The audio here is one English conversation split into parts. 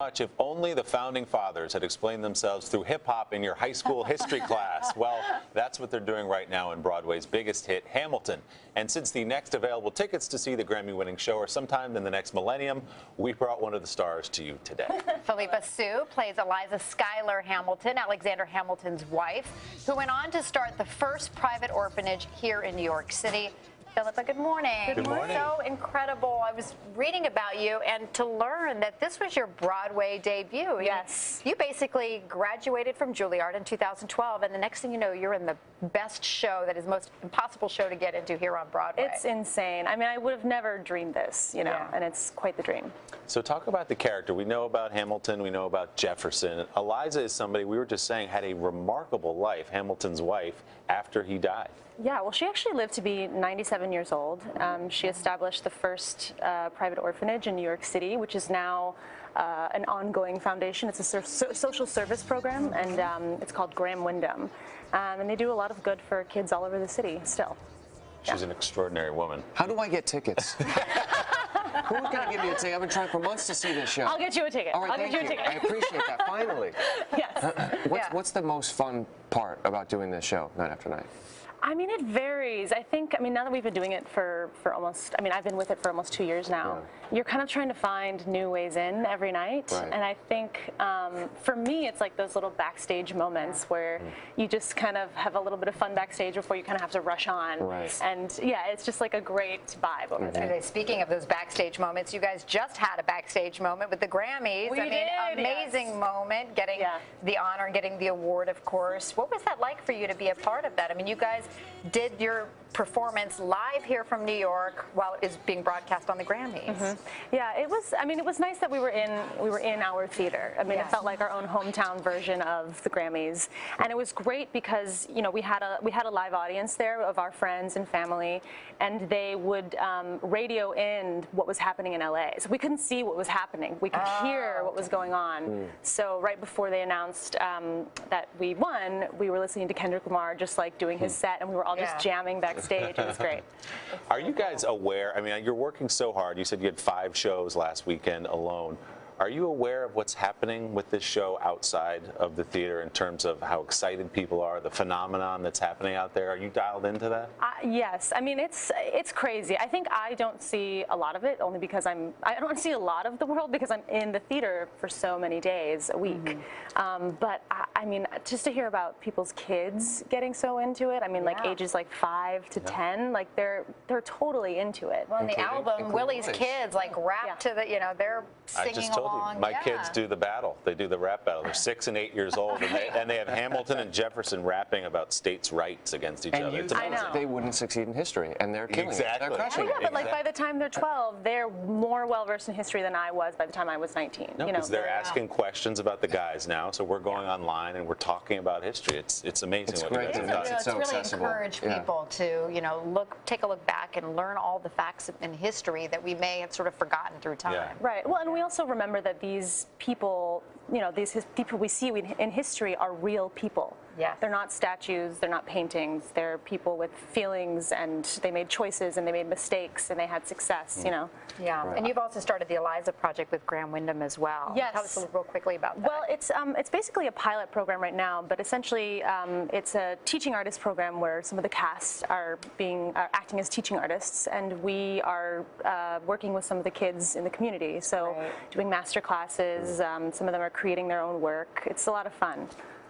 much if only the founding fathers had explained themselves through hip-hop in your high school history class. Well, that's what they're doing right now in Broadway's biggest hit, Hamilton. And since the next available tickets to see the Grammy-winning show are sometime in the next millennium, we brought one of the stars to you today. Phillipa Soo plays Eliza Schuyler Hamilton, Alexander Hamilton's wife, who went on to start the first private orphanage here in New York City. Phillipa, good morning. Good morning. So incredible. I was reading about you, and to learn that this was your Broadway debut. Yes. You basically graduated from Juilliard in 2012, and the next thing you know, you're in the best show that is the most impossible show to get into here on Broadway. It's insane. I mean, I would have never dreamed this, you know, and it's quite the dream. So talk about the character. We know about Hamilton, we know about Jefferson. Eliza is somebody, we were just saying, had a remarkable life, Hamilton's wife, after he died. Yeah, well, she actually lived to be 97 years old. She established the first private orphanage in New York City, which is now an ongoing foundation. It's a social service program, and it's called Wyndham. And they do a lot of good for kids all over the city still. She's an extraordinary woman. How do I get tickets? Who's going to give me a ticket? I've been trying for months to see this show. I'll get you a ticket. All right, I'll thank get you a you. ticket. I appreciate that, finally. Yes. What's the most fun part about doing this show night after night? I mean, it varies. I mean, now that we've been doing it for almost, I've been with it for almost 2 years now. Yeah. You're kind of trying to find new ways in every night. Right. And I think, for me, it's like those little backstage moments where you just kind of have a little bit of fun backstage before you kind of have to rush on. Right. And yeah, it's just like a great vibe over there. Speaking of those backstage moments, you guys just had a backstage moment with the Grammys. We did, amazing moment, getting the honor and getting the award, of course. What was that like for you to be a part of that? I mean, you guys did your performance live here from New York while it was being broadcast on the Grammys. Yeah, it was. I mean, it was nice that we were in our theater. I mean, it felt like our own hometown version of the Grammys, and it was great because we had a live audience there of our friends and family, and they would radio in what was happening in LA. So we couldn't see what was happening. We could hear what was going on. So right before they announced that we won, we were listening to Kendrick Lamar just like doing his set, and we were all just jamming backstage. It was great. Are you guys aware? I mean, you're working so hard. You said you had 5 shows last weekend alone. Are you aware of what's happening with this show outside of the theater in terms of how excited people are, the phenomenon that's happening out there? Are you dialed into that? Yes. I mean, it's crazy. I think I don't see a lot of it only because I don't see a lot of the world because I'm in the theater for so many days a week. But I mean, just to hear about people's kids getting so into it, I mean, like ages like 5 to 10, like they're totally into it. Well, in the album, Willie's kids like rap to the, they're singing along. My kids do the battle. They do the rap battle. They're 6 and 8 years old, and they have Hamilton and Jefferson rapping about states' rights against each other. It's amazing. They wouldn't succeed in history, and they're killing it. They're crushing it. But like by the time they're 12, they're more well-versed in history than I was by the time I was 19. No, because they're asking questions about the guys now, so we're going online and we're talking about history. It's amazing what you guys have done. It's really encourage people to take a look back and learn all the facts in history that we may have sort of forgotten through time. Right. Well, and we also remember that these people, these people we see in history are real people. Yeah. They're not statues, they're not paintings, they're people with feelings, and they made choices and they made mistakes and they had success, Yeah, and you've also started the Eliza Project with Wyndham as well. Yes. Tell us real quickly about that. Well, it's basically a pilot program right now, but essentially it's a teaching artist program where some of the cast are acting as teaching artists, and we are working with some of the kids in the community. So doing master classes, some of them are creating their own work. It's a lot of fun.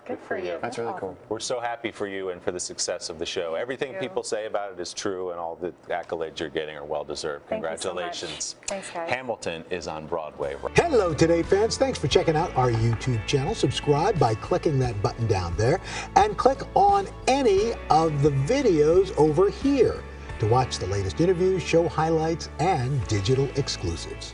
Good for you. That's really cool. We're so happy for you and for the success of the show. Everything people say about it is true, and all the accolades you're getting are well-deserved. Congratulations. Thank you so much. Thanks, guys. Hamilton is on Broadway. Hello, Today fans. Thanks for checking out our YouTube channel. Subscribe by clicking that button down there, and click on any of the videos over here to watch the latest interviews, show highlights, and digital exclusives.